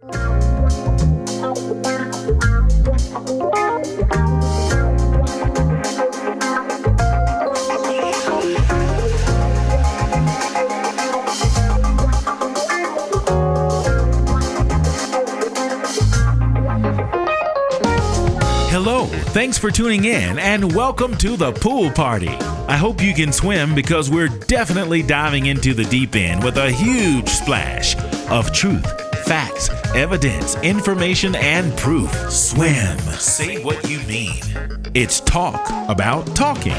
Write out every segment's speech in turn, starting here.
Hello, thanks for tuning in and welcome to the pool party. I hope you can swim because we're definitely diving into the deep end with a huge splash of truth, facts, evidence, information, and proof. Swim. Say what you mean. It's talk about talking.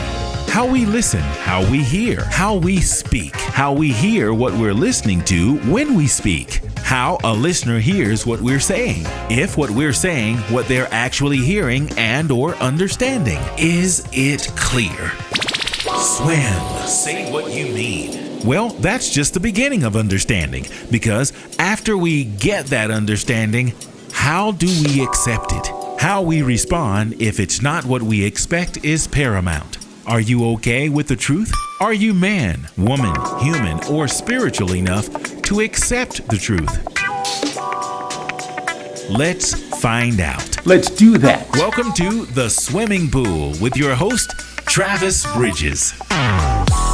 How we listen, how we hear, how we speak, how we hear what we're listening to when we speak, how a listener hears what we're saying, if what we're saying, what they're actually hearing and or understanding. Is it clear? Swim. Say what you mean. Well, that's just the beginning of understanding, because after we get that understanding, how do we accept it? How we respond if it's not what we expect is paramount. Are you okay with the truth? Are you man, woman, human, or spiritual enough to accept the truth? Let's find out. Let's do that. Welcome to The Swimming Pool with your host, Travis Bridges.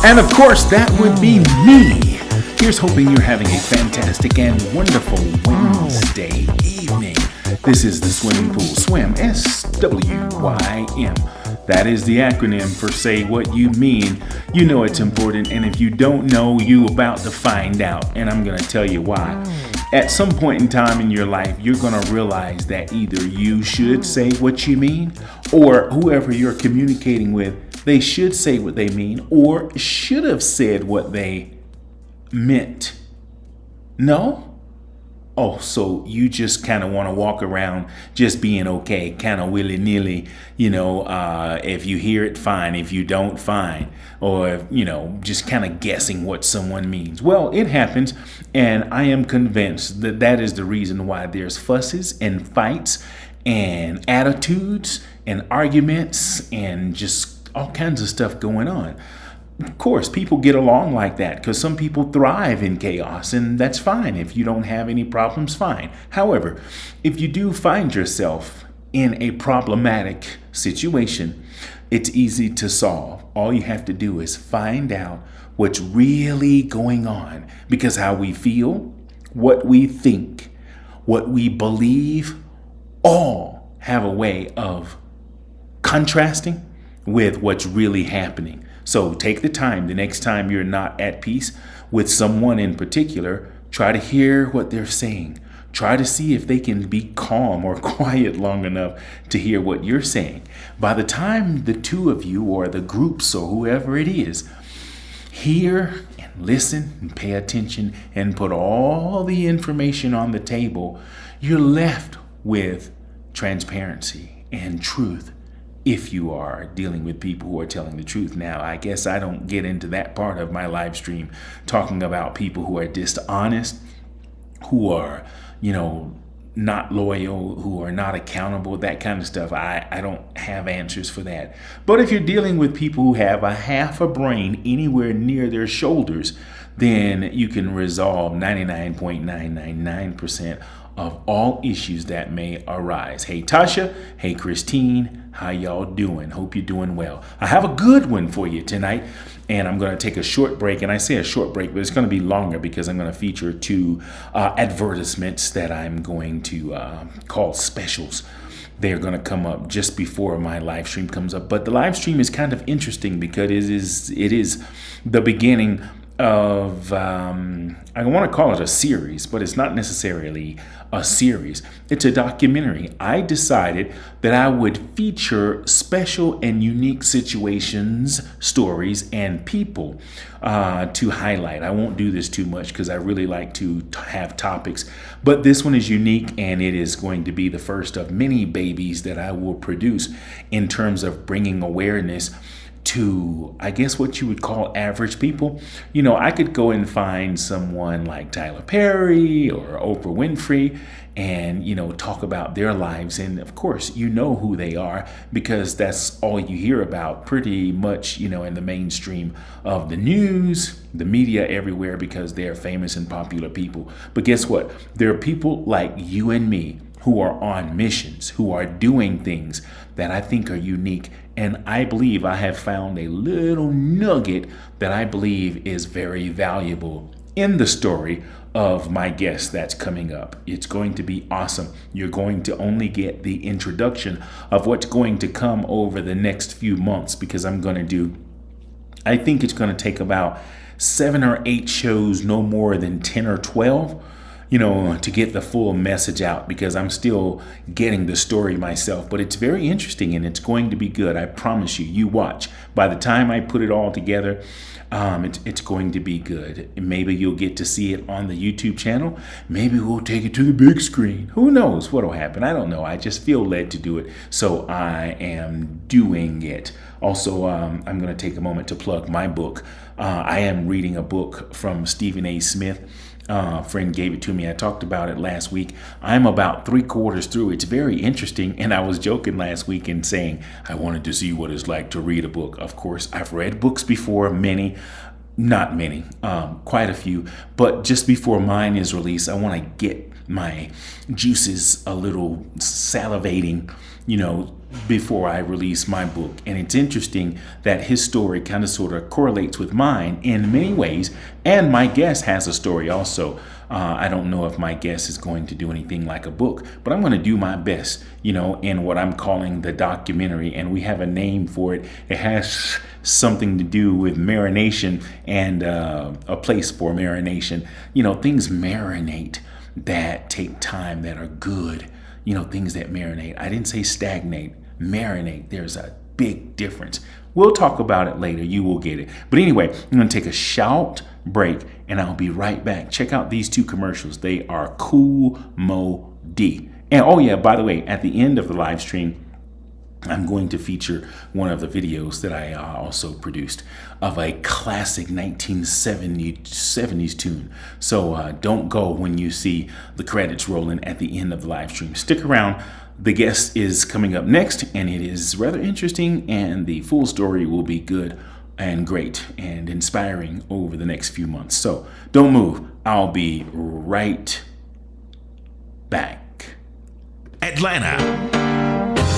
And of course, that would be me. Here's hoping you're having a fantastic and wonderful Wednesday evening. This is the Swimming Pool. Swim, SWYM. That is the acronym for Say What You Mean. You know it's important, and if you don't know, you about to find out, and I'm going to tell you why. At some point in time in your life, you're going to realize that either you should say what you mean, or whoever you're communicating with, they should say what they mean, or should have said what they meant. No? Oh, so you just kind of want to walk around just being okay, kind of willy-nilly, if you hear it, fine. If you don't, fine. Or, just kind of guessing what someone means. Well, it happens, and I am convinced that that is the reason why there's fusses and fights and attitudes and arguments and just all kinds of stuff going on. Of course, people get along like that because some people thrive in chaos, and that's fine. If you don't have any problems, fine. However, if you do find yourself in a problematic situation, it's easy to solve. All you have to do is find out what's really going on, because how we feel, what we think, what we believe, all have a way of contrasting with what's really happening. So take the time the next time you're not at peace with someone in particular, try to hear what they're saying. Try to see if they can be calm or quiet long enough to hear what you're saying. By the time the two of you or the groups or whoever it is hear and listen and pay attention and put all the information on the table, you're left with transparency and truth. If you are dealing with people who are telling the truth. Now, I guess I don't get into that part of my live stream talking about people who are dishonest, who are, not loyal, who are not accountable, that kind of stuff. I don't have answers for that. But if you're dealing with people who have a half a brain anywhere near their shoulders, then you can resolve 99.999% of all issues that may arise. Hey Tasha, hey Christine, how y'all doing? Hope you're doing well. I have a good one for you tonight, and I'm going to take a short break. And I say a short break, but it's going to be longer because I'm going to feature two advertisements that I'm going to call specials. They're going to come up just before my live stream comes up. But the live stream is kind of interesting because it is the beginning of I want to call it a series, but it's not necessarily a series. It's a documentary. I decided that I would feature special and unique situations, stories, and people to highlight. I won't do this too much because I really like to have topics, but this one is unique, and it is going to be the first of many babies that I will produce in terms of bringing awareness to, I guess, what you would call average people. You know, I could go and find someone like Tyler Perry or Oprah Winfrey and, you know, talk about their lives. And of course, you know who they are because that's all you hear about pretty much, you know, in the mainstream of the news, the media everywhere, because they're famous and popular people. But guess what? There are people like you and me who are on missions, who are doing things that I think are unique. And I believe I have found a little nugget that I believe is very valuable in the story of my guest that's coming up. It's going to be awesome. You're going to only get the introduction of what's going to come over the next few months, because I think it's going to take about 7 or 8 shows, no more than 10 or 12, you know, to get the full message out, because I'm still getting the story myself. But it's very interesting and it's going to be good. I promise you. You watch. By the time I put it all together, it's going to be good. Maybe you'll get to see it on the YouTube channel. Maybe we'll take it to the big screen. Who knows what'll happen? I don't know. I just feel led to do it, so I am doing it. Also, I'm going to take a moment to plug my book. I am reading a book from Stephen A. Smith. Friend gave it to me. I talked about it last week. I'm about 3/4 through. It's very interesting. And I was joking last week and saying I wanted to see what it's like to read a book. Of course, I've read books before, not many, quite a few. But just before mine is released, I want to get my juices a little salivating, you know, before I release my book. And it's interesting that his story kind of sort of correlates with mine in many ways. And my guest has a story also. I don't know if my guest is going to do anything like a book, but I'm going to do my best, you know, in what I'm calling the documentary. And we have a name for it. It has something to do with marination and a place for marination. You know, things marinate that take time, that are good. You know, things that marinate. I didn't say stagnate. Marinate. There's a big difference. We'll talk about it later. You will get it. But anyway, I'm going to take a short break and I'll be right back. Check out these 2 commercials. They are Cool Mo D. And oh yeah, by the way, at the end of the live stream, I'm going to feature one of the videos that I also produced of a classic 1970s tune. So don't go when you see the credits rolling at the end of the live stream. Stick around. The guest is coming up next, and it is rather interesting, and the full story will be good and great and inspiring over the next few months. So don't move. I'll be right back. Atlanta.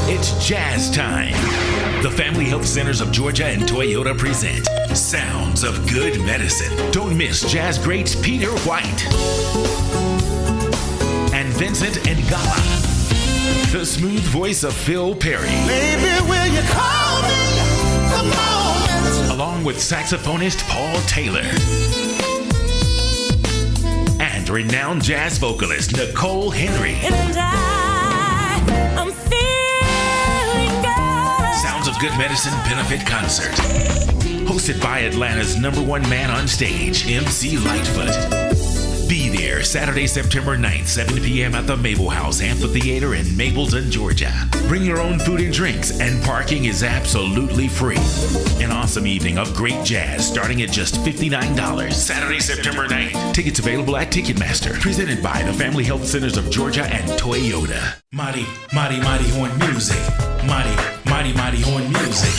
It's jazz time. The Family Health Centers of Georgia and Toyota present Sounds of Good Medicine. Don't miss jazz greats Peter White and Vincent Ngala. The smooth voice of Phil Perry. Baby, will you call me the moment? Along with saxophonist Paul Taylor. And renowned jazz vocalist Nicole Henry. And I'm feeling good. Sounds of Good Medicine benefit concert. Hosted by Atlanta's #1 man on stage, MC Lightfoot. Be there Saturday, September 9th, 7 p.m. at the Mabel House Amphitheater in Mableton, Georgia. Bring your own food and drinks, and parking is absolutely free. An awesome evening of great jazz starting at just $59. Saturday, September 9th. Tickets available at Ticketmaster. Presented by the Family Health Centers of Georgia and Toyota. Mighty, mighty, mighty horn music. Mighty, mighty, mighty horn music.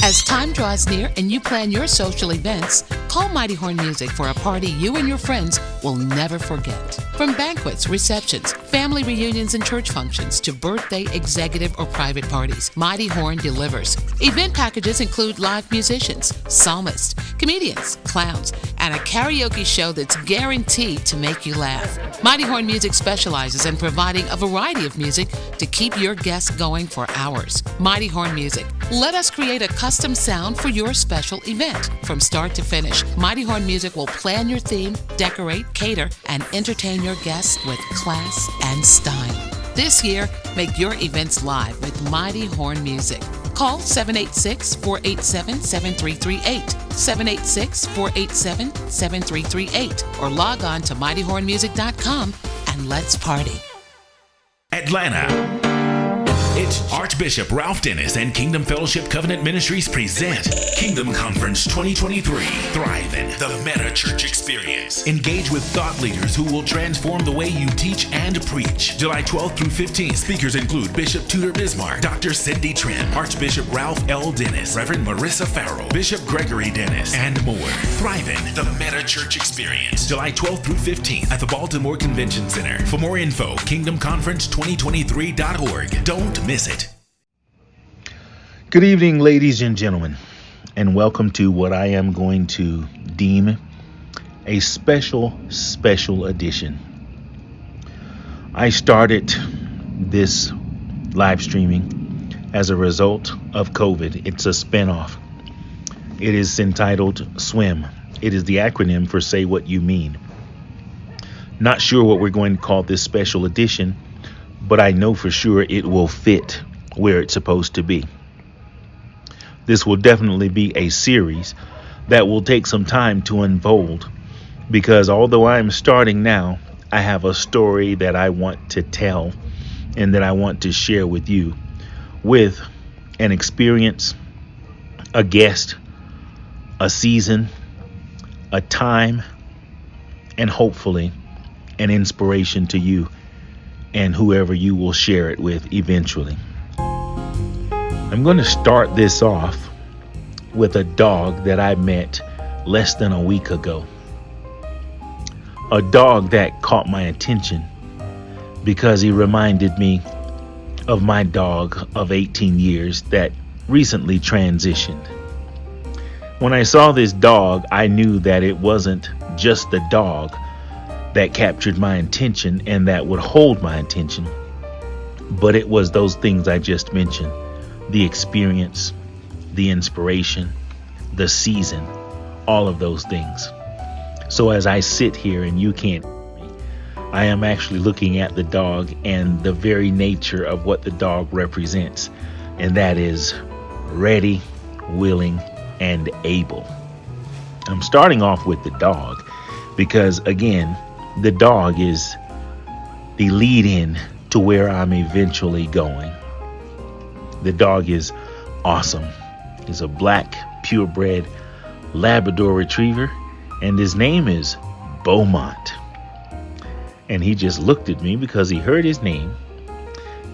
As time draws near and you plan your social events, call Mighty Horn Music for a party you and your friends will never forget. From banquets, receptions, family reunions, and church functions to birthday, executive, or private parties, Mighty Horn delivers. Event packages include live musicians, psalmists, comedians, clowns, and a karaoke show that's guaranteed to make you laugh. Mighty Horn Music specializes in providing a variety of music to keep your guests going for hours. Mighty Horn Music. Let us create a custom sound for your special event. From start to finish, Mighty Horn Music will plan your theme, decorate, cater, and entertain your guests with class and style. This year, make your events live with Mighty Horn Music. Call 786-487-7338, 786-487-7338, or log on to mightyhornmusic.com and let's party. Atlanta. It's Archbishop Ralph Dennis and Kingdom Fellowship Covenant Ministries present Kingdom Conference 2023, Thriving, the Meta Church Experience. Engage with thought leaders who will transform the way you teach and preach. July 12th through 15th, speakers include Bishop Tudor Bismarck, Dr. Cindy Trim, Archbishop Ralph L. Dennis, Reverend Marissa Farrell, Bishop Gregory Dennis, and more. Thriving, the Meta Church Experience, July 12th through 15th at the Baltimore Convention Center. For more info, kingdomconference2023.org. Don't miss it. Good evening, ladies and gentlemen, and welcome to what I am going to deem a special edition. I started this live streaming as a result of COVID. It's a spinoff. It is entitled SWIM. It is the acronym for Say What You Mean. Not sure what we're going to call this special edition, but I know for sure it will fit where it's supposed to be. This will definitely be a series that will take some time to unfold, because although I'm starting now, I have a story that I want to tell and that I want to share with you, with an experience, a guest, a season, a time, and hopefully an inspiration to you and whoever you will share it with eventually. I'm going to start this off with a dog that I met less than a week ago. A dog that caught my attention because he reminded me of my dog of 18 years that recently transitioned. When I saw this dog, I knew that it wasn't just the dog that captured my attention and that would hold my attention, but it was those things I just mentioned: the experience, the inspiration, the season, all of those things. So as I sit here and you can't hear me, I am actually looking at the dog and the very nature of what the dog represents, and that is ready, willing, and able. I'm starting off with the dog because, again, the dog is the lead-in to where I'm eventually going. The dog is awesome. He's a black, purebred Labrador Retriever, and his name is BEAUMONT. And he just looked at me because he heard his name,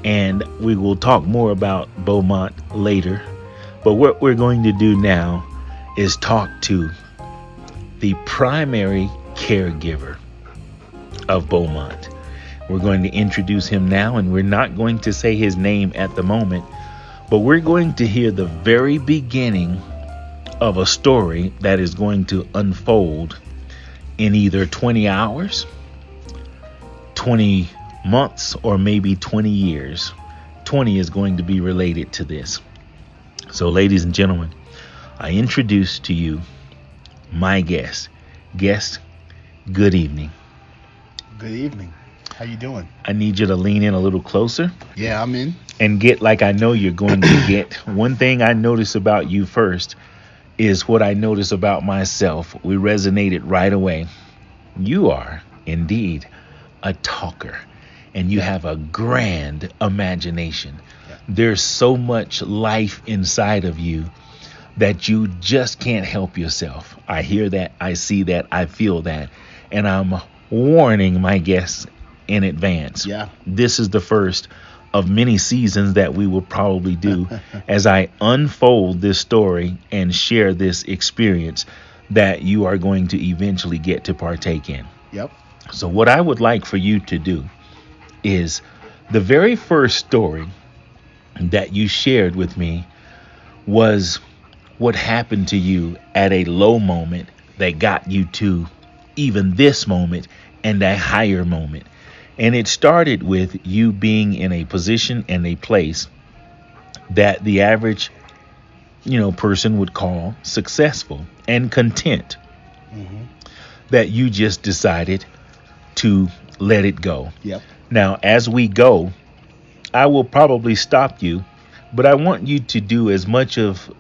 and we will talk more about BEAUMONT later. But what we're going to do now is talk to the primary caregiver of BEAUMONT. We're going to introduce him now, and we're not going to say his name at the moment, but we're going to hear the very beginning of a story that is going to unfold in either 20 hours, 20 months, or maybe 20 years. 20 is going to be related to this. So, ladies and gentlemen, I introduce to you my guest. Guest, good evening. Good evening. How you doing? I need you to lean in a little closer. Yeah, I'm in. And get like I know you're going to get. One thing I notice about you first is what I notice about myself. We resonated right away. You are indeed a talker, and you have a grand imagination. Yeah. There's so much life inside of you that you just can't help yourself. I hear that, I see that, I feel that, and I'm warning my guests in advance. Yeah. This is the first of many seasons that we will probably do as I unfold this story and share this experience that you are going to eventually get to partake in. Yep. So what I would like for you to do is the very first story that you shared with me was what happened to you at a low moment that got you to even this moment and a higher moment. And it started with you being in a position and a place that the average, person would call successful and content. Mm-hmm. That you just decided to let it go. Yep. Now, as we go, I will probably stop you, but I want you to do as much of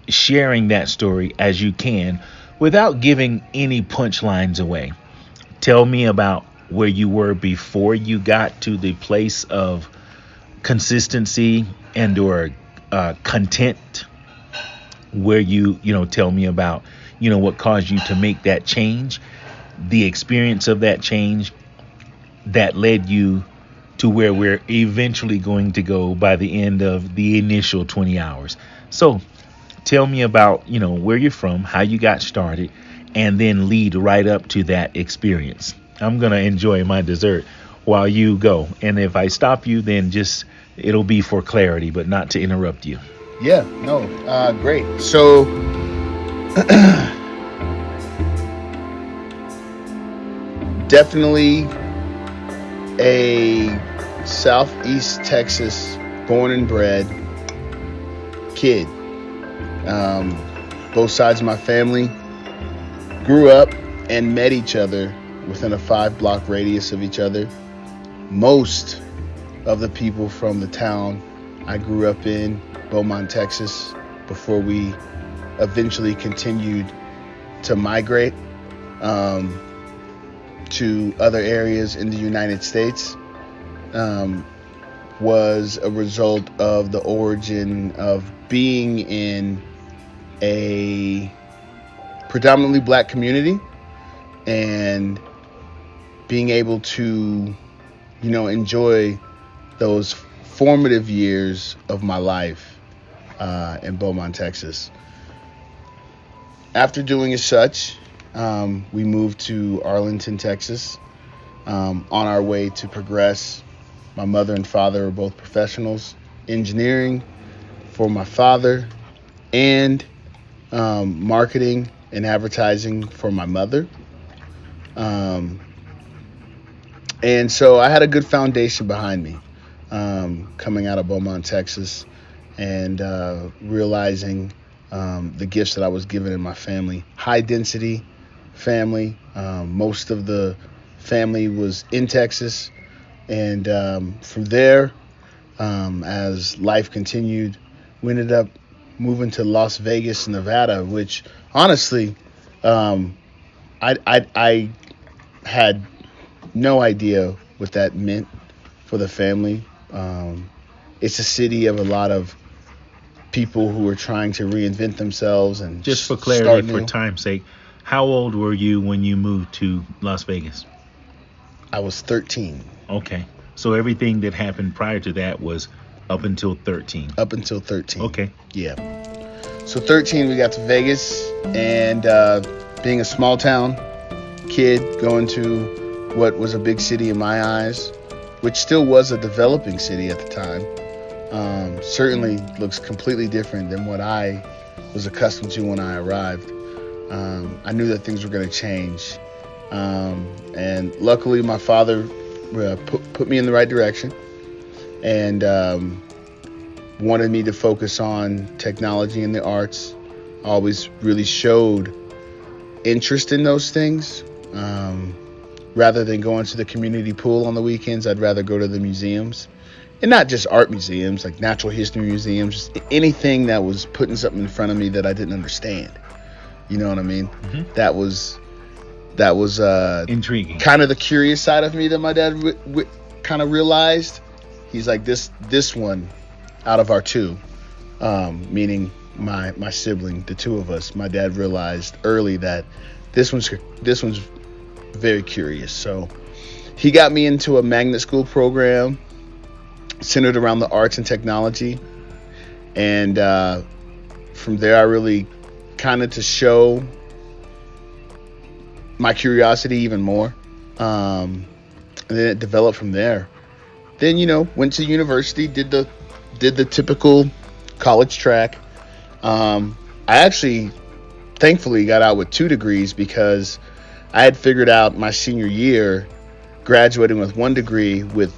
sharing that story as you can without giving any punchlines away. Tell me about where you were before you got to the place of consistency and or content, where you tell me about what caused you to make that change, the experience of that change that led you to where we're eventually going to go by the end of the initial 20 hours. So tell me about where you're from, how you got started, and then lead right up to that experience. I'm gonna enjoy my dessert while you go, and if I stop you, then just it'll be for clarity, but not to interrupt you. Yeah, no, great. So, definitely a Southeast Texas born and bred kid. Both sides of my family grew up and met each other within a 5-block radius of each other. Most of the people from the town I grew up in, Beaumont, Texas, before we eventually continued to migrate to other areas in the United States, was a result of the origin of being in a predominantly black community and being able to, enjoy those formative years of my life in Beaumont, Texas. After doing as such, we moved to Arlington, Texas, on our way to progress. My mother and father are both professionals, engineering for my father, and marketing and advertising for my mother. And so I had a good foundation behind me coming out of Beaumont, Texas, and realizing the gifts that I was given in my family. High density family. Most of the family was in Texas. And from there, as life continued, we ended up moving to Las Vegas, Nevada, which honestly, I had no idea what that meant for the family. It's a city of a lot of people who are trying to reinvent themselves and Just for start clarity, new. for time's sake, how old were you when you moved to Las Vegas? I was 13. Okay. So everything that happened prior to that was up until 13. Up until 13. Okay. Yeah. So 13, we got to Vegas, and being a small town kid going to what was a big city in my eyes, which still was a developing city at the time, certainly looks completely different than what I was accustomed to when I arrived. I knew that things were going to change. And luckily my father put me in the right direction and wanted me to focus on technology and the arts. Always really showed interest in those things. Rather than going to the community pool on the weekends, I'd rather go to the museums. And not just art museums, like natural history museums, just anything that was putting something in front of me that I didn't understand. You know what I mean? Mm-hmm. That was intriguing. kind of the curious side of me that my dad kind of realized. He's like, this one out of our two, meaning my sibling, the two of us, my dad realized early that this one's very curious. So he got me into a magnet school program centered around the arts and technology. And from there, I really kind of to show my curiosity even more. And then it developed from there. Then, went to university, did the typical college track. I actually, thankfully, got out with 2 degrees because I had figured out my senior year, graduating with 1 degree with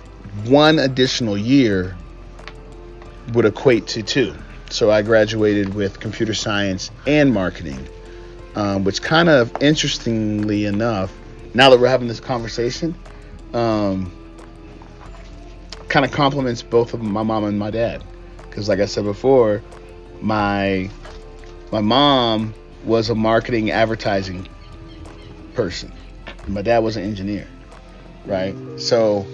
1 additional year would equate to 2. So I graduated with computer science and marketing, which kind of, interestingly enough, now that we're having this conversation, kind of complements both of my mom and my dad. Because like I said before, my mom was a marketing advertising person. And my dad was an engineer, right? So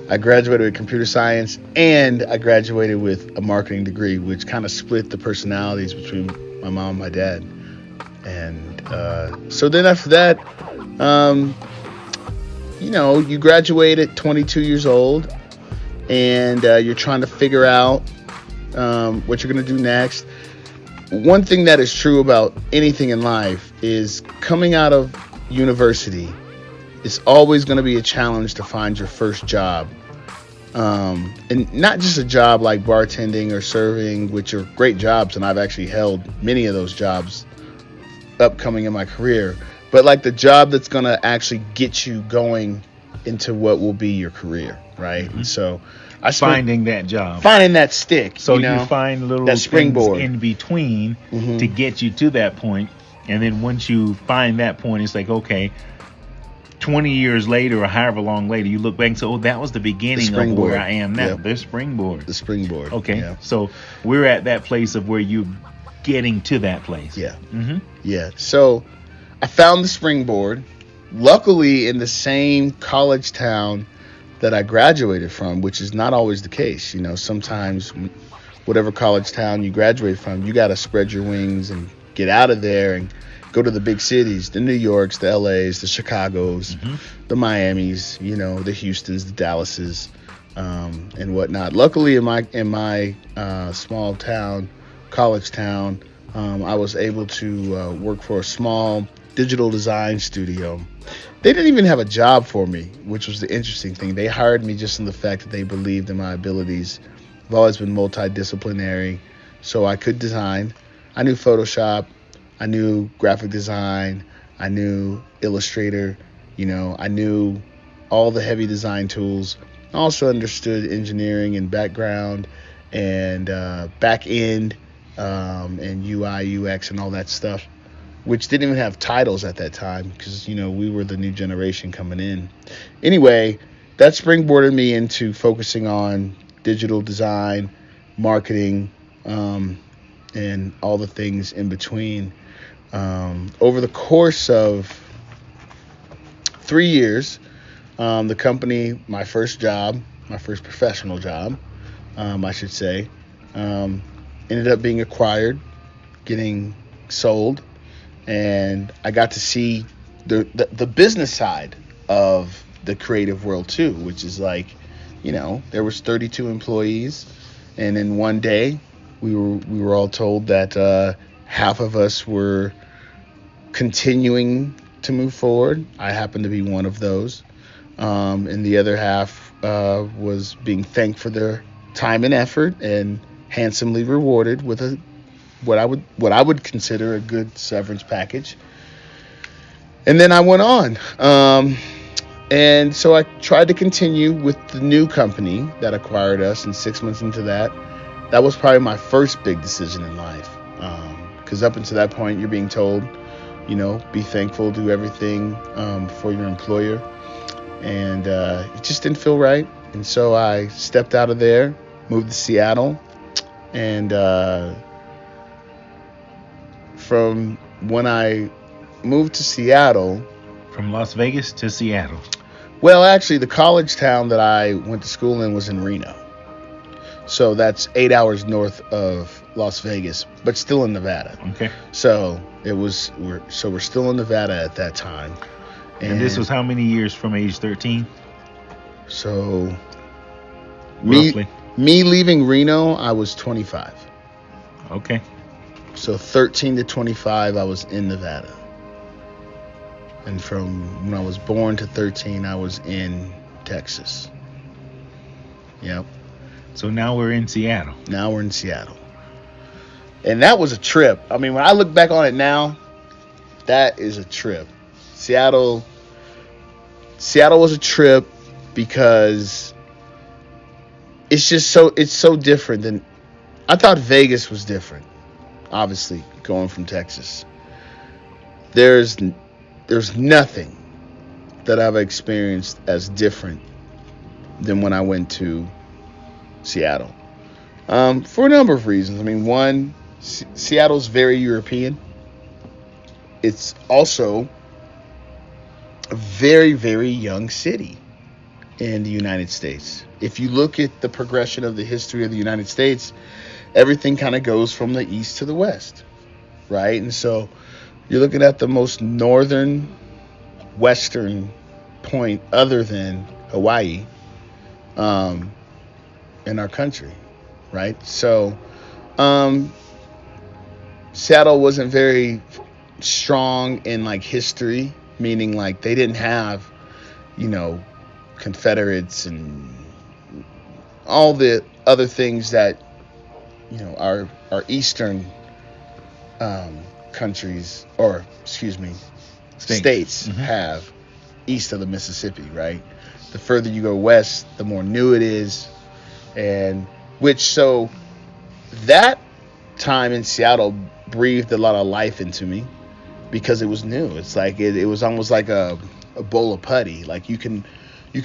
I graduated with computer science, and I graduated with a marketing degree, which kind of split the personalities between my mom and my dad. And so then after that, you graduate at 22 years old, and you're trying to figure out what you're going to do next. One thing that is true about anything in life is coming out of university, it's always going to be a challenge to find your first job. And not just a job like bartending or serving, which are great jobs, and I've actually held many of those jobs upcoming in my career, but like the job that's going to actually get you going into what will be your career, right? And so I Finding that job. finding that stick. So you find little that springboard things in between to get you to that point. And then once you find that point, it's like, okay, 20 years later or however long later, you look back and say, oh, that was the beginning of where I am now. Yep. The springboard. The springboard. Okay. Yeah. So we're at that place of where you're getting to that place. Yeah. Yeah. So I found the springboard, luckily in the same college town that I graduated from, which is not always the case. Sometimes whatever college town you graduate from, you got to spread your wings and get out of there and go to the big cities, the New Yorks, the LAs, the Chicagos, the Miamis, the Houstons, the Dallases, and whatnot. Luckily in my small town, college town, I was able to work for a small digital design studio. They didn't even have a job for me, which was the interesting thing. They hired me just in the fact that they believed in my abilities. I've always been multidisciplinary, so I could design. I knew Photoshop, I knew graphic design, I knew Illustrator, I knew all the heavy design tools. I also understood engineering and background and back end and UI, UX and all that stuff, which didn't even have titles at that time because, we were the new generation coming in. Anyway, that springboarded me into focusing on digital design, marketing, and all the things in between. Over the course of 3 years, the company, my first professional job, I should say, ended up being acquired, getting sold, and I got to see the business side of the creative world too, which is like, there was 32 employees, and in one day we were all told that half of us were continuing to move forward. I happened to be one of those, and the other half was being thanked for their time and effort and handsomely rewarded with what I would consider a good severance package. And then I went on. And so I tried to continue with the new company that acquired us, and 6 months into that was probably my first big decision in life. Because up until that point, you're being told, be thankful, do everything for your employer. And it just didn't feel right. And so I stepped out of there, moved to Seattle. And from when I moved to Seattle... From Las Vegas to Seattle. Well, actually, the college town that I went to school in was in Reno. So that's 8 hours north of Las Vegas, but still in Nevada. Okay. So we're still in Nevada at that time. And this was how many years from age 13? So roughly. Me leaving Reno, I was 25. Okay. So 13 to 25, I was in Nevada. And from when I was born to 13, I was in Texas. Yep. So now we're in Seattle. Now we're in Seattle. And that was a trip. I mean, when I look back on it now, that is a trip. Seattle was a trip because it's so different than... I thought Vegas was different, obviously, going from Texas. There's nothing that I've experienced as different than when I went to Seattle. For a number of reasons. I mean, one, Seattle's very European. It's also a very, very young city. in the United States. If you look at the progression of the history of the United States, everything kind of goes from the east to the west, right? And so you're looking at the most northern western point other than Hawaii in our country, right? So Seattle wasn't very strong in like history, meaning like they didn't have, you know, Confederates and all the other things that, you know, our eastern countries, or excuse me, states have east of the Mississippi, right? The further you go west, the more new it is, and so that time in Seattle breathed a lot of life into me because it was new. It's like it was almost like a bowl of putty. Like you can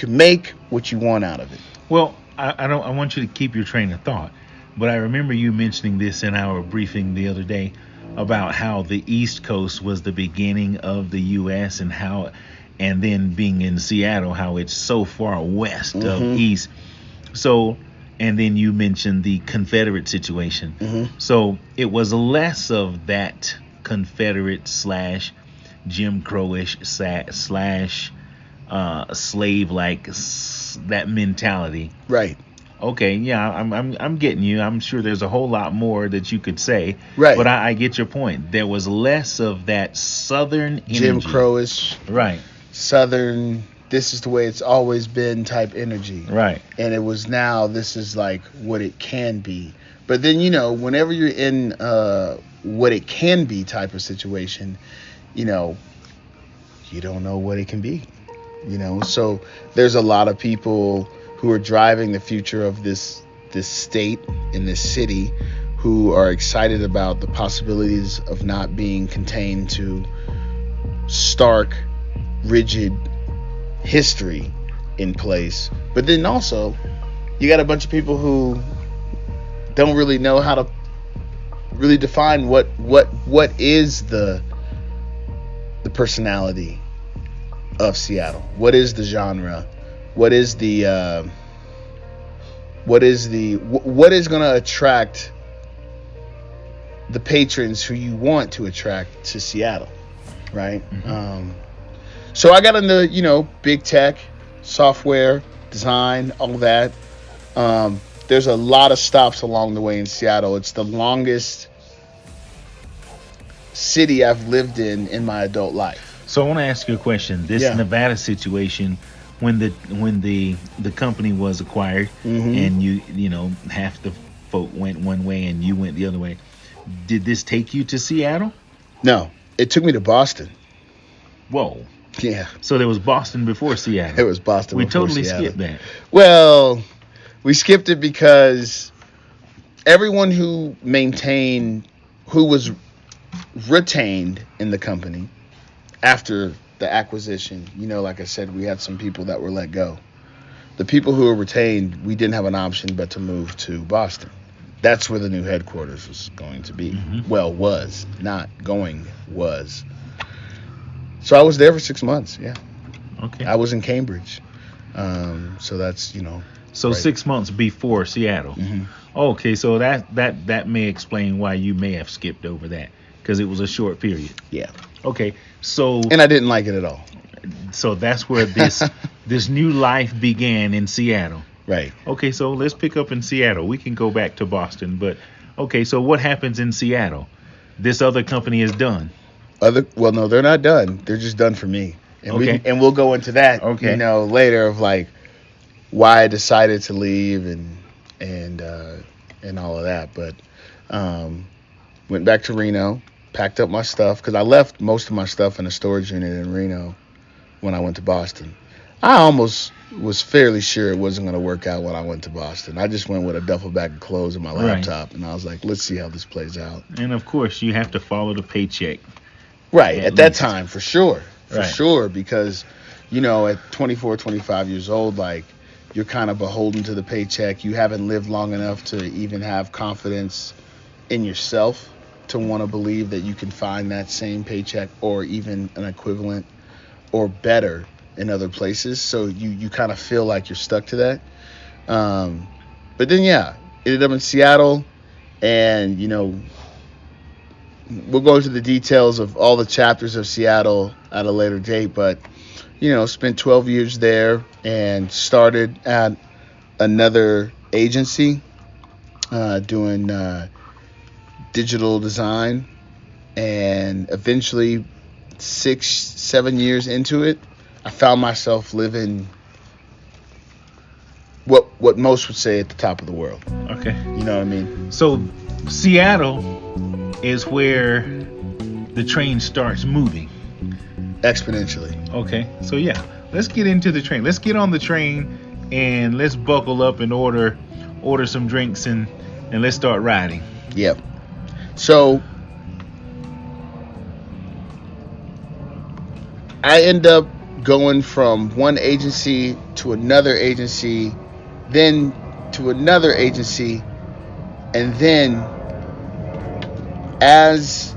make what you want out of it. Well, I want you to keep your train of thought, but I remember you mentioning this in our briefing the other day about how the East Coast was the beginning of the U.S. and then being in Seattle, how it's so far west of East. So, and then you mentioned the Confederate situation. So it was less of that Confederate / Jim Crowish / slave like that mentality. Right. Okay, yeah, I'm getting you. I'm sure there's a whole lot more that you could say. Right. But I get your point. There was less of that Southern energy. Jim Crowish. Right. Southern, this is the way it's always been type energy. Right. And it was now, this is like what it can be. But then, you know, whenever you're in what it can be type of situation, you know, you don't know what it can be. You know, so there's a lot of people who are driving the future of this state and this city who are excited about the possibilities of not being contained to stark, rigid history in place. But then also you got a bunch of people who don't really know how to really define what is the personality of Seattle. What is the genre? What is going to attract the patrons who you want to attract to Seattle, right? So I got into, you know, big tech, software, design, all that. There's a lot of stops along the way in Seattle. It's the longest city I've lived in my adult life. So I want to ask you a question. This Nevada situation, when the company was acquired, and you know, half the folk went one way and you went the other way, did this take you to Seattle? No, it took me to Boston. Whoa. Yeah. So there was Boston before Seattle. It was Boston we before totally Seattle. skipped that. Well, we skipped it because everyone who was retained in the company after the acquisition, you know, like I said, we had some people that were let go. The people who were retained, we didn't have an option but to move to Boston. That's where the new headquarters was going to be. Well, was. Not going, was. So I was there for 6 months, yeah. Okay. I was in Cambridge. So that's, you know. So right. 6 months before Seattle. Okay, so that may explain why you may have skipped over that, because it was a short period. Yeah. Okay, so And I didn't like it at all. So that's where this new life began in Seattle. Right. Okay, so let's pick up in Seattle. We can go back to Boston, but okay, so what happens in Seattle? This other company is done. Well, no, they're not done. They're just done for me. And Okay. we'll go into that, Okay. you know, later of like why I decided to leave and all of that. But went back to Reno, packed up my stuff because I left most of my stuff in a storage unit in Reno when I went to Boston. I almost was fairly sure it wasn't going to work out when I went to Boston. I just went with a duffel bag of clothes and my laptop, and I was like, let's see how this plays out. And of course, you have to follow the paycheck. Right, at that least. time, for sure. For Right. sure, because, you know, at 24, 25 years old, like, you're kind of beholden to the paycheck. You haven't lived long enough to even have confidence in yourself to want to believe that you can find that same paycheck or even an equivalent or better in other places, so you kind of feel like you're stuck to that. But then ended up in Seattle, and we'll go into the details of all the chapters of Seattle at a later date. But spent 12 years there and started at another agency doing digital design, and eventually 6-7 years into it, I found myself living what most would say at the top of the world. Okay. You know what I mean? So Seattle is where the train starts moving. Exponentially. Okay. So let's get into the train. Let's get on the train and let's buckle up and order some drinks and let's start riding. Yep. So I end up going from one agency to another agency, then to another agency, and then as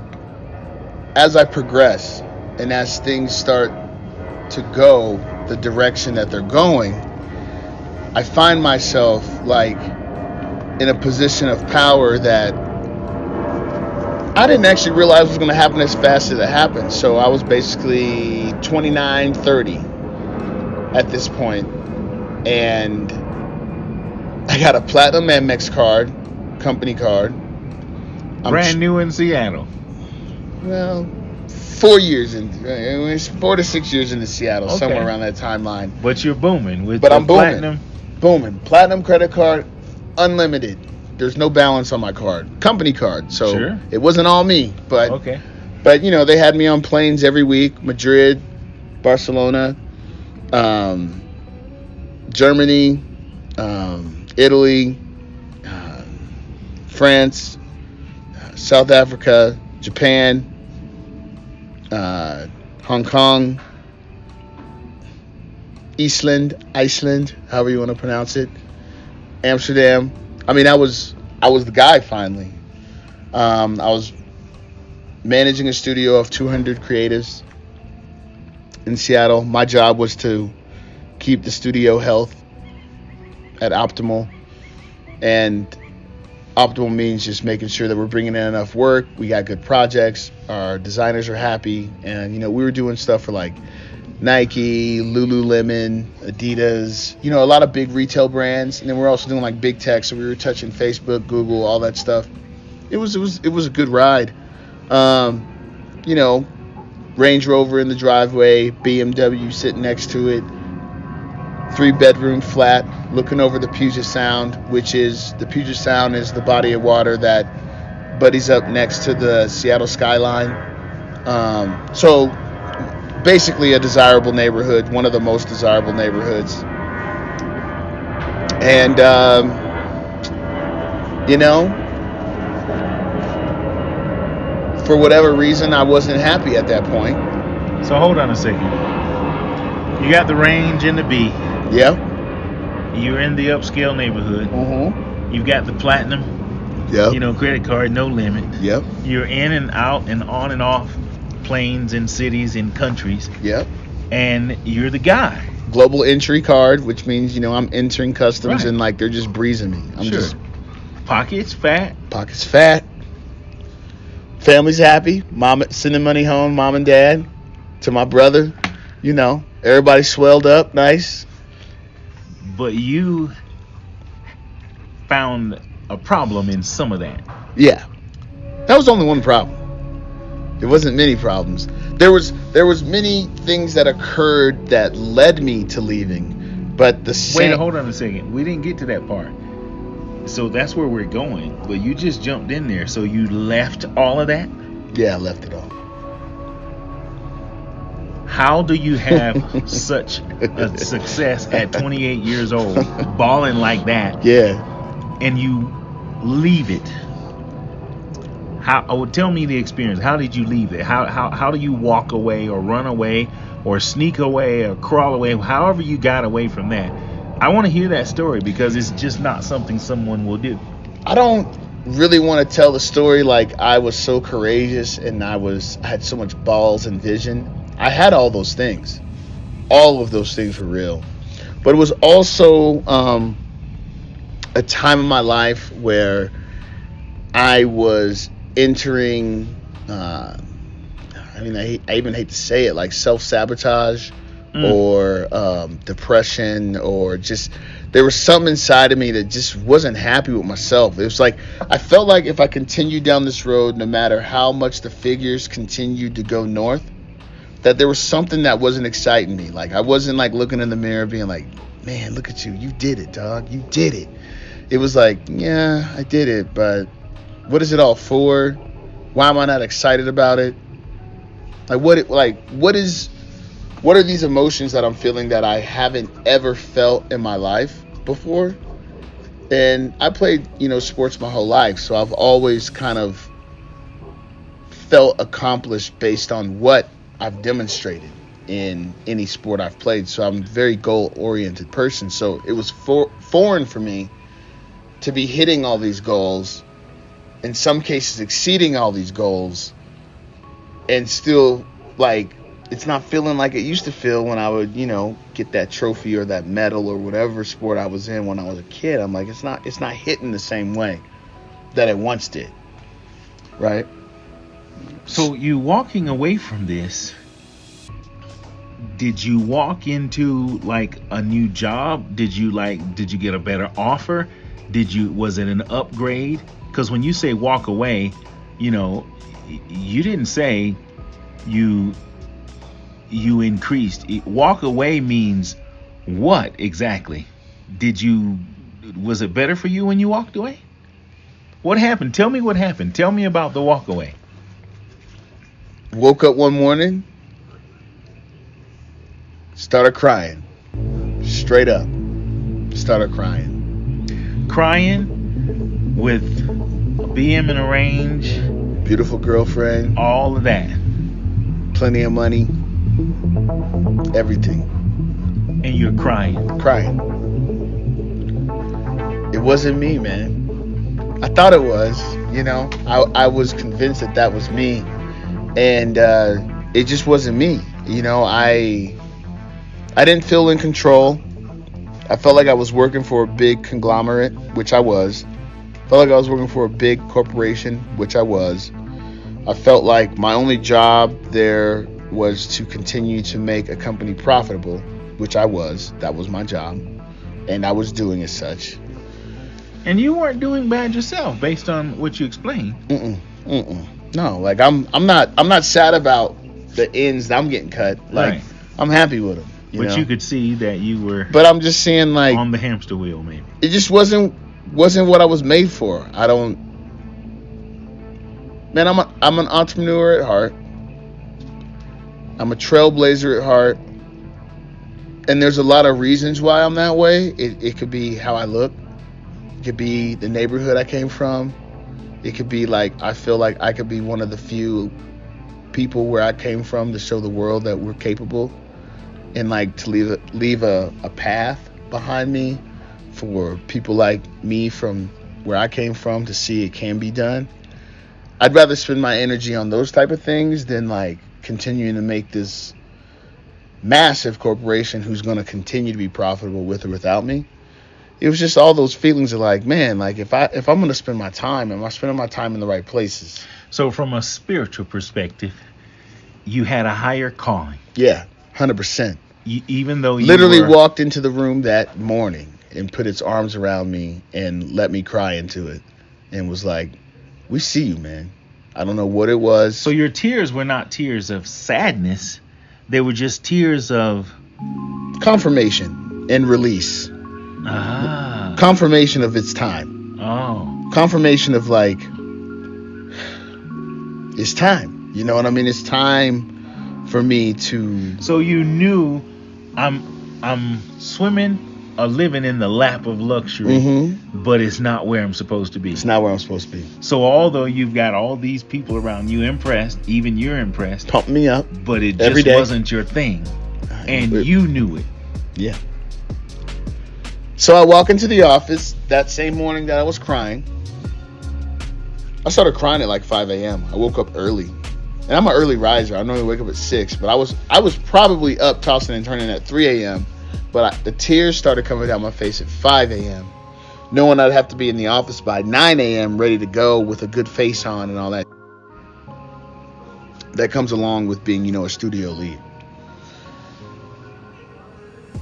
I progress and as things start to go the direction that they're going, I find myself like in a position of power that I didn't actually realize was going to happen as fast as it happened. So I was basically 29, 30 at this point, and I got a platinum Amex card, company card. Brand new in Seattle. Well, 4 years in, 4 to 6 years into Seattle, Okay. somewhere around that timeline. But you're booming with But the I'm booming. platinum. Booming. Platinum credit card, unlimited. There's no balance on my card. Company card. So Sure. It wasn't all me, but Okay. But they had me on planes every week: Madrid, Barcelona, Germany, Italy, France, South Africa, Japan, Hong Kong, Iceland, however you want to pronounce it, Amsterdam. I mean, I was the guy finally. I was managing a studio of 200 creatives in Seattle. My job was to keep the studio health at optimal, and optimal means just making sure that we're bringing in enough work, we got good projects, our designers are happy, and we were doing stuff for like Nike, Lululemon, Adidas, a lot of big retail brands, and then we're also doing like big tech, so we were touching Facebook, Google, all that stuff. It was a good ride. Range Rover in the driveway, BMW sitting next to it, 3-bedroom flat, looking over the Puget Sound, the Puget Sound is the body of water that buddies up next to the Seattle skyline. So basically a desirable neighborhood, one of the most desirable neighborhoods. And, for whatever reason, I wasn't happy at that point. So hold on a second. You got the range and the B. Yeah. You're in the upscale neighborhood. Mm-hmm. You've got the platinum, Yep. credit card, no limit. Yep. You're in and out and on and off planes and cities and countries, Yep. and you're the guy. Global entry card, which means, I'm entering customs Right. and like they're just breezing me. I'm Sure. just Pockets fat. pockets fat. Family's happy. Mom sending money home, mom and dad, to my brother. Everybody swelled up, nice. But you found a problem in some of that. Yeah. That was only one problem. There wasn't many problems. There was many things that occurred that led me to leaving, but the same. Wait, hold on a second. We didn't get to that part. So that's where we're going. But you just jumped in there. So you left all of that? Yeah, I left it all. How do you have such a success at 28 years old, balling like that, Yeah. and you leave it? Tell me the experience. How did you leave it? How do you walk away or run away or sneak away or crawl away? However you got away from that. I want to hear that story because it's just not something someone will do. I don't really want to tell the story like I was so courageous and I had so much balls and vision. I had all those things. all of those things were real. But it was also a time in my life where I was entering, I even hate to say it, like self-sabotage or depression, or just there was something inside of me that just wasn't happy with myself. It was like I felt like if I continued down this road, no matter how much the figures continued to go north, that there was something that wasn't exciting me. Like I wasn't like looking in the mirror being like, man, look at you, you did it, dog, you did it. It was like, yeah, I did it, but what is it all for? Why am I not excited about it? What are these emotions that I'm feeling that I haven't ever felt in my life before? And I played, sports my whole life, so I've always kind of felt accomplished based on what I've demonstrated in any sport I've played. So I'm a very goal-oriented person. So it was foreign for me to be hitting all these goals, in some cases exceeding all these goals, and still like it's not feeling like it used to feel when I would, get that trophy or that medal or whatever sport I was in when I was a kid. I'm like, it's not hitting the same way that it once did. Right? So you walking away from this, did you walk into like a new job? Did you get a better offer? Was it an upgrade? Because when you say walk away, you didn't say you increased. Walk away means what exactly? Was it better for you when you walked away? What happened? Tell me what happened. Tell me about the walk away. Woke up one morning, started crying. Straight up. Started crying. Crying with a BM in a range. Beautiful girlfriend. All of that. Plenty of money. Everything. And you're crying. It wasn't me, man. I thought it was, I was convinced that was me. And it just wasn't me. I didn't feel in control. I felt like I was working for a big conglomerate, which I was. Felt like I was working for a big corporation, which I was. I felt like my only job there was to continue to make a company profitable, which I was. That was my job, and I was doing as such. And you weren't doing bad yourself, based on what you explained. No, like I'm not sad about the ends that I'm getting cut. Like Right. I'm happy with them. But you could see that you were But I'm just saying, like, on the hamster wheel, maybe. it just wasn't what I was made for. Man, I'm an entrepreneur at heart. I'm a trailblazer at heart. And there's a lot of reasons why I'm that way. It could be how I look. It could be the neighborhood I came from. It could be like I feel like I could be one of the few people where I came from to show the world that we're capable, and like to leave a path behind me for people like me from where I came from to see it can be done. I'd rather spend my energy on those type of things than like continuing to make this massive corporation who's going to continue to be profitable with or without me. It was just all those feelings of like, man, like if I'm going to spend my time, am I spending my time in the right places? So from a spiritual perspective, you had a higher calling. Yeah, 100%. Even though you literally walked into the room that morning and put its arms around me and let me cry into it and was like, we see you, man. I don't know what it was. So your tears were not tears of sadness. They were just tears of confirmation and release. Confirmation of its time. Oh. Confirmation of like, it's time. You know what I mean? It's time for me to. So you knew I'm swimming or living in the lap of luxury, but it's not where I'm supposed to be. It's not where I'm supposed to be. So although you've got all these people around you impressed, even you're impressed, pump me up, but it just wasn't your thing, and you knew it. Yeah. So I walk into the office that same morning that I was crying. I started crying at like 5 a.m. I woke up early And I'm an early riser. I normally wake up at 6, but I was probably up tossing and turning at 3 a.m. But the tears started coming down my face at 5 a.m. Knowing I'd have to be in the office by 9 a.m. ready to go with a good face on and all that. That comes along with being, a studio lead.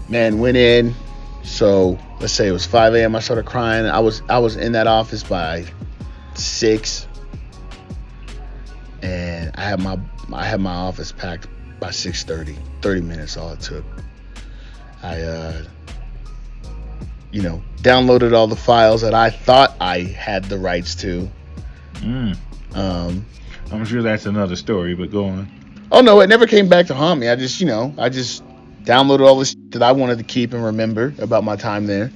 Man, went in. So let's say it was 5 a.m. I started crying. I was in that office by 6, and I had my office packed by 6:30. 30 minutes all it took. I downloaded all the files that I thought I had the rights to. I'm sure that's another story, but go on. Oh no, it never came back to haunt me. I just downloaded all the shit that I wanted to keep and remember about my time there,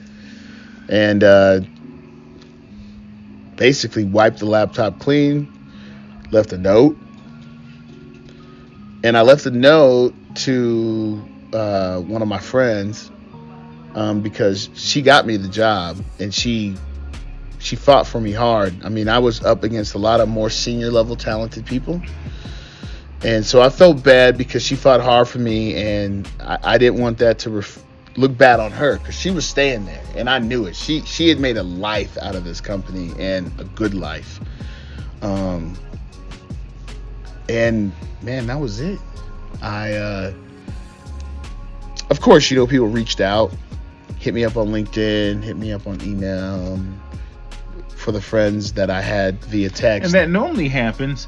and basically wiped the laptop clean, left a note, and I left a note to one of my friends because she got me the job, and she fought for me hard. I mean, I was up against a lot of more senior level talented people. And so I felt bad because she fought hard for me, and I didn't want that to look bad on her because she was staying there, and I knew it. She had made a life out of this company, and a good life. And man, that was it. Of course, people reached out, hit me up on LinkedIn, hit me up on email, for the friends that I had via text. And that normally happens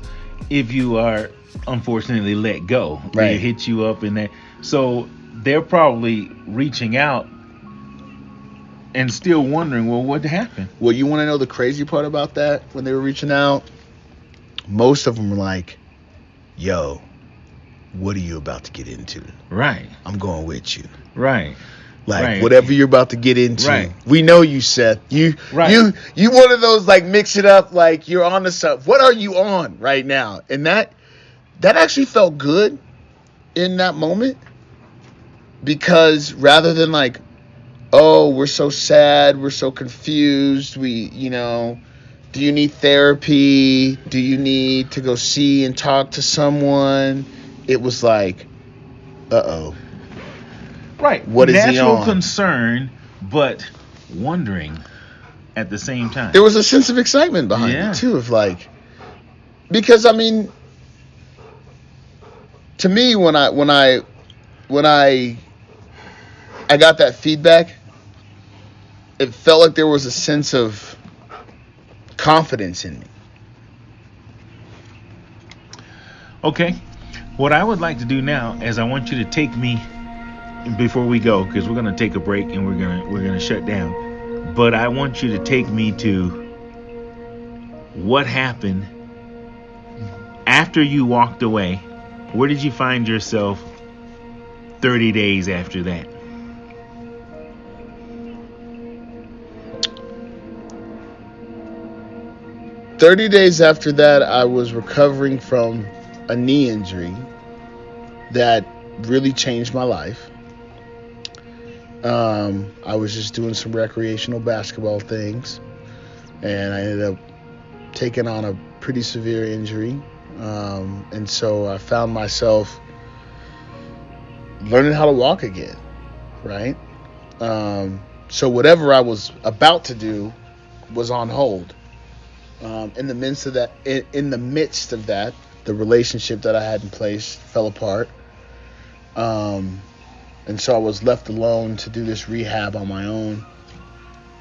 if you are unfortunately let go. Right. They hit you up and that. So they're probably reaching out and still wondering, well, what happened? Well, you want to know the crazy part about that? When they were reaching out, most of them were like, yo, what are you about to get into? Right. I'm going with you. Right. Like, right. Whatever you're about to get into. Right. We know you, Seth. You one of those, like, mix it up, like, you're on to something. What are you on right now? And that actually felt good in that moment, because rather than like, oh, we're so sad, we're so confused, do you need therapy? Do you need to go see and talk to someone? It was like, uh-oh. Right. What is he Natural on? concern, but wondering at the same time. There was a sense of excitement behind it too, of like, because I mean, to me, when I got that feedback, it felt like there was a sense of confidence in me. Okay. What I would like to do now is I want you to take me, before we go, because we're going to take a break and we're going to shut down. But I want you to take me to what happened after you walked away. Where did you find yourself 30 days after that? "30 days after that, I was recovering from a knee injury that really changed my life. I was just doing some recreational basketball things, and I ended up taking on a pretty severe injury. And so I found myself learning how to walk again, right? So whatever I was about to do was on hold. In the midst of that, the relationship that I had in place fell apart. And so I was left alone to do this rehab on my own.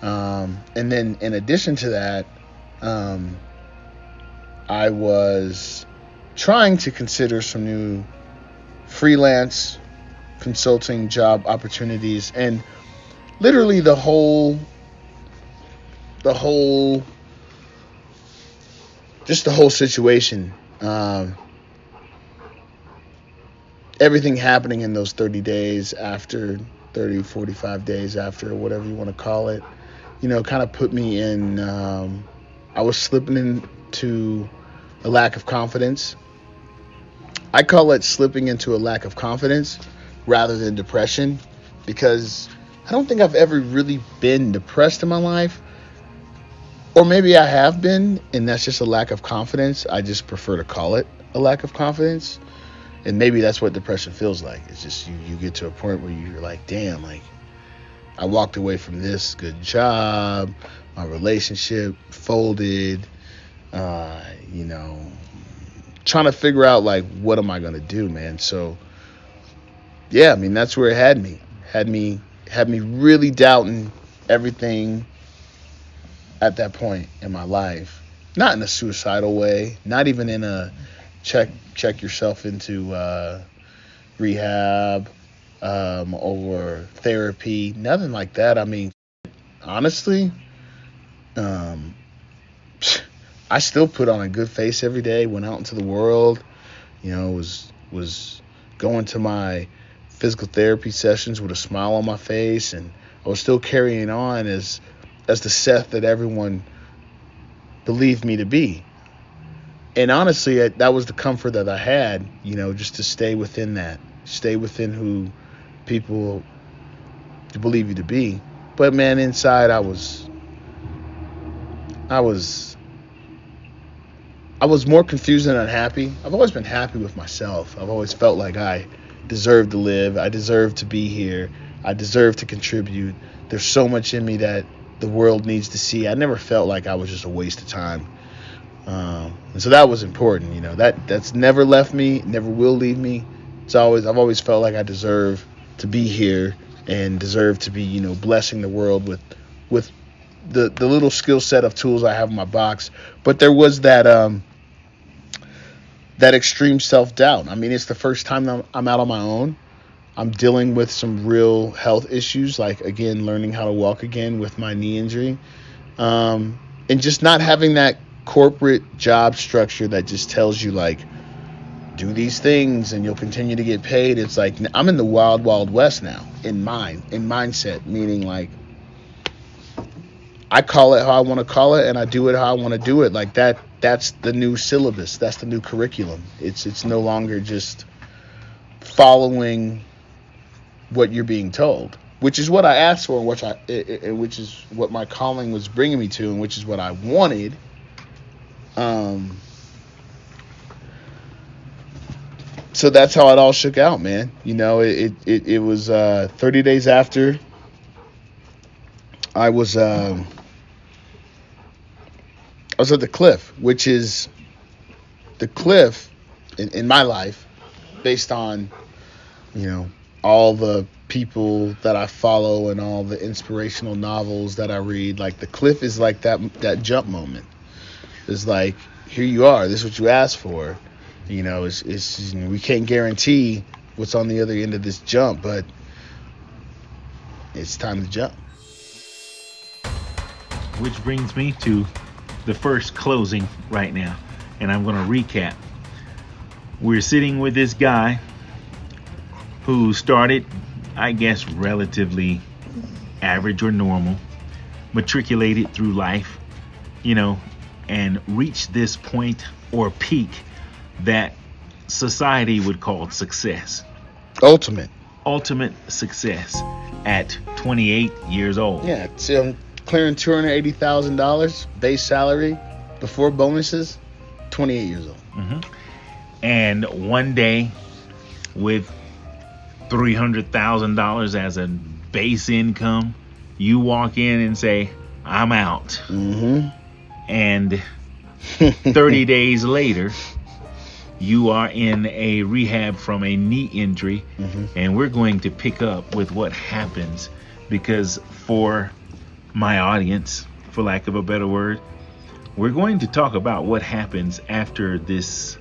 And then in addition to that, I was trying to consider some new freelance consulting job opportunities, and literally the whole situation, everything happening in those 30 days after, 30, 45 days after, whatever you want to call it, kind of put me in, I was slipping into a lack of confidence. I call it slipping into a lack of confidence rather than depression, because I don't think I've ever really been depressed in my life. Or maybe I have been, and that's just a lack of confidence. I just prefer to call it a lack of confidence. And maybe that's what depression feels like. It's just you get to a point where you're like, damn, like I walked away from this good job, my relationship folded, trying to figure out like what am I gonna do, man. So yeah, I mean that's where it had me really doubting everything at that point in my life. Not in a suicidal way, not even in a check yourself into rehab or therapy, nothing like that. I mean, honestly, I still put on a good face every day, went out into the world, was going to my physical therapy sessions with a smile on my face, and I was still carrying on as the Seth that everyone believed me to be. And honestly, that was the comfort that I had, just to stay within who people believe you to be. But man, inside I was more confused than unhappy. I've always been happy with myself. I've always felt like I deserve to live. I deserve to be here. I deserve to contribute. There's so much in me that the world needs to see. I never felt like I was just a waste of time. And so that was important, that's never left me, never will leave me. I've always felt like I deserve to be here and deserve to be, blessing the world with the little skill set of tools I have in my box. But there was that extreme self-doubt. I mean, it's the first time I'm out on my own. I'm dealing with some real health issues, like, again, learning how to walk again with my knee injury. And just not having that corporate job structure that just tells you, like, do these things and you'll continue to get paid. It's like I'm in the wild, wild west now in mindset, meaning like I call it how I want to call it and I do it how I want to do it. Like that's the new syllabus. That's the new curriculum. It's no longer just following what you're being told, which is what I asked for, and which is what my calling was bringing me to, and which is what I wanted. So that's how it all shook out, man. It was 30 days after I was at the cliff, which is the cliff in my life, based on, all the people that I follow and all the inspirational novels that I read. Like the cliff is like that jump moment. It's like, here you are. This is what you asked for. It's we can't guarantee what's on the other end of this jump, but it's time to jump. Which brings me to the first closing right now, and I'm going to recap. We're sitting with this guy who started, I guess, relatively average or normal, matriculated through life, and reached this point or peak that society would call success. Ultimate Success at 28 years old. Yeah, see, I'm clearing $280,000 base salary before bonuses, 28 years old. Mm-hmm. And one day, with $300,000 as a base income, you walk in and say, I'm out. Mm-hmm. And 30 days later, you are in a rehab from a knee injury. Mm-hmm. And we're going to pick up with what happens, because for my audience, for lack of a better word, we're going to talk about what happens after this.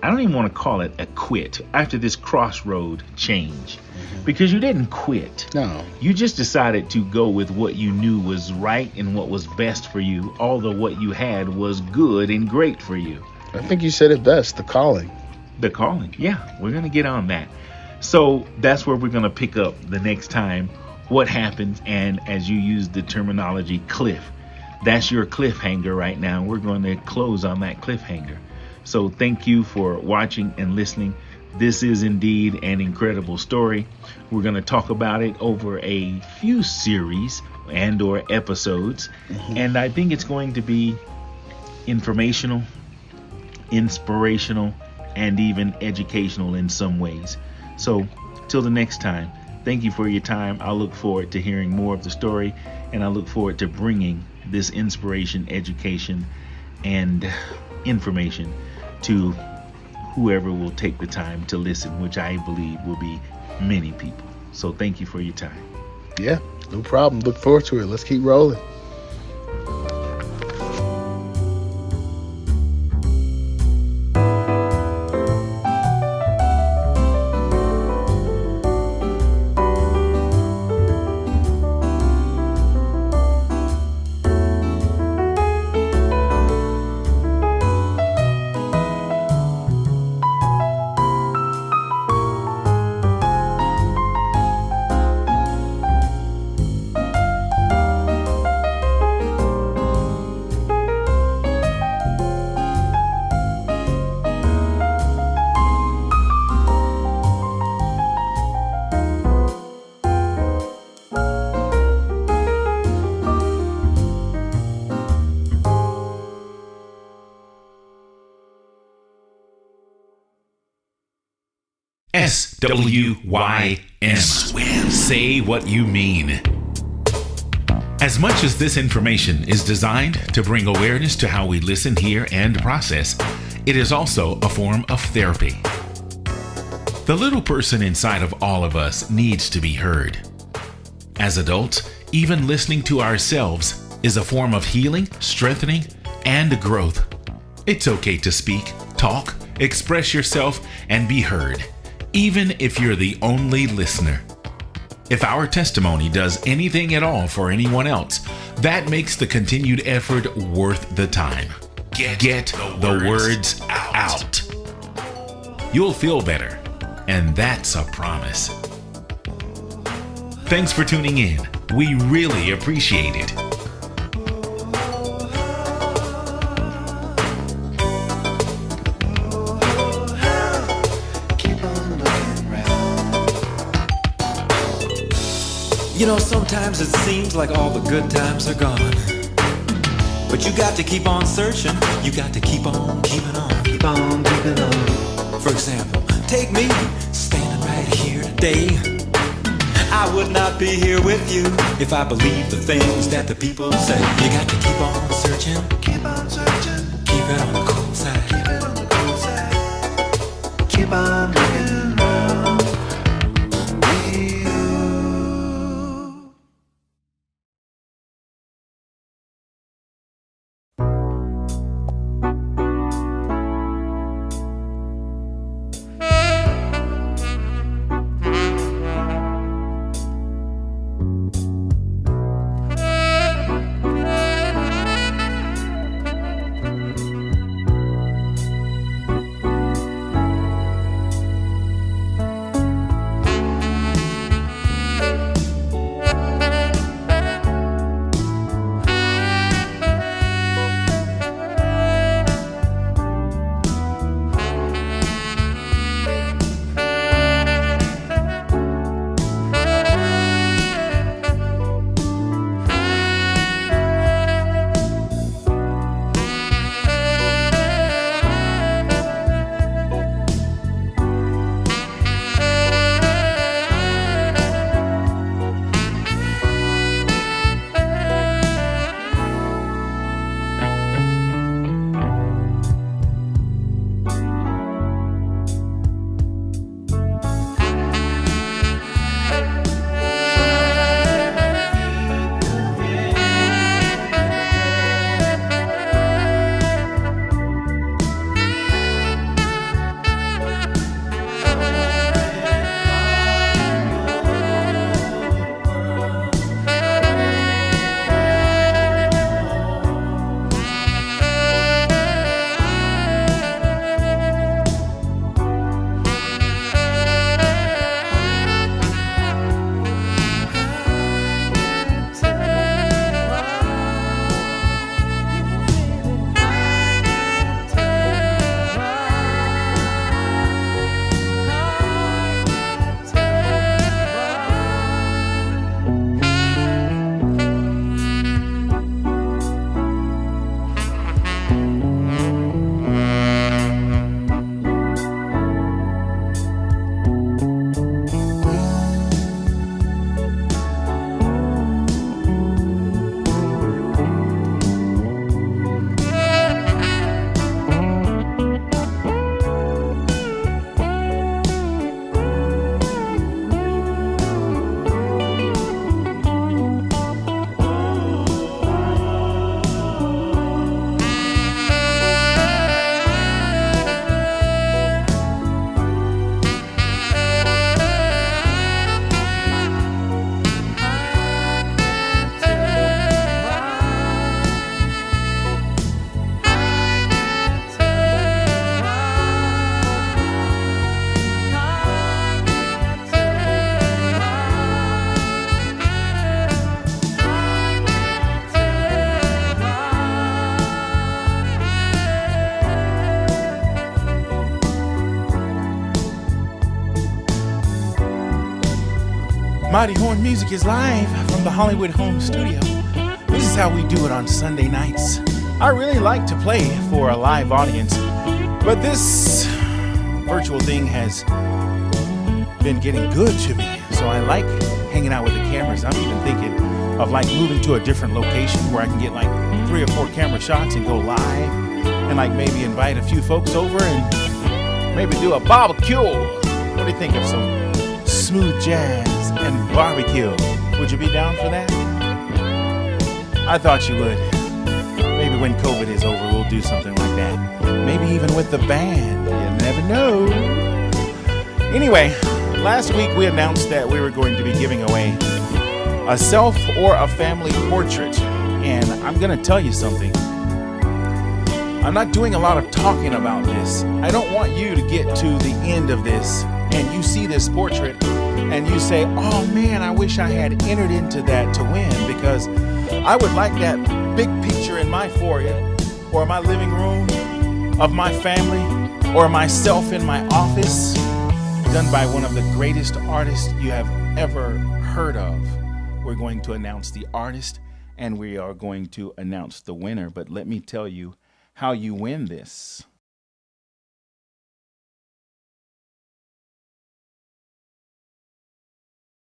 I don't even want to call it a quit, after this crossroad change. Mm-hmm. Because you didn't quit. No. You just decided to go with what you knew was right and what was best for you, although what you had was good and great for you. I think you said it best, the calling. The calling, yeah, we're going to get on that. So that's where we're going to pick up the next time, what happens, and as you use the terminology, cliff. That's your cliffhanger right now. We're going to close on that cliffhanger. So thank you for watching and listening. This is indeed an incredible story. We're going to talk about it over a few series and or episodes. Mm-hmm. And I think it's going to be informational, inspirational, and even educational in some ways. So, till the next time, thank you for your time. I look forward to hearing more of the story, and I look forward to bringing this inspiration, education, and information to whoever will take the time to listen, which I believe will be many people. So thank you for your time. Yeah, no problem. Look forward to it. Let's keep rolling. SWYM. Say what you mean. As much as this information is designed to bring awareness to how we listen, hear, and process, it is also a form of therapy. The little person inside of all of us needs to be heard. As adults, even listening to ourselves is a form of healing, strengthening, and growth. It's okay to speak, talk, express yourself, and be heard, even if you're the only listener. If our testimony does anything at all for anyone else, that makes the continued effort worth the time. Get the words out. You'll feel better, and that's a promise. Thanks for tuning in. We really appreciate it. You know, sometimes it seems like all the good times are gone. But you got to keep on searching. You got to keep on keeping on. Keep on keeping on. For example, take me standing right here today. I would not be here with you if I believed the things that the people say. You got to keep on searching. Keep on searching. Keep it on the cool side. Keep it on the cool side. Keep on looking around. Mighty Horn Music is live from the Hollywood Home Studio. This is how we do it on Sunday nights. I really like to play for a live audience, but this virtual thing has been getting good to me. So I like hanging out with the cameras. I'm even thinking of like moving to a different location where I can get like 3 or 4 camera shots and go live and like maybe invite a few folks over and maybe do a barbecue. What do you think of some smooth jazz and barbecue? Would you be down for that? I thought you would. Maybe when COVID is over, we'll do something like that. Maybe even with the band. You never know. Anyway, last week we announced that we were going to be giving away a self or a family portrait. And I'm going to tell you something. I'm not doing a lot of talking about this. I don't want you to get to the end of this and you see this portrait and you say, oh man, I wish I had entered into that to win, because I would like that big picture in my foyer or my living room of my family or myself in my office, done by one of the greatest artists you have ever heard of. We're going to announce the artist and we are going to announce the winner. But let me tell you how you win this.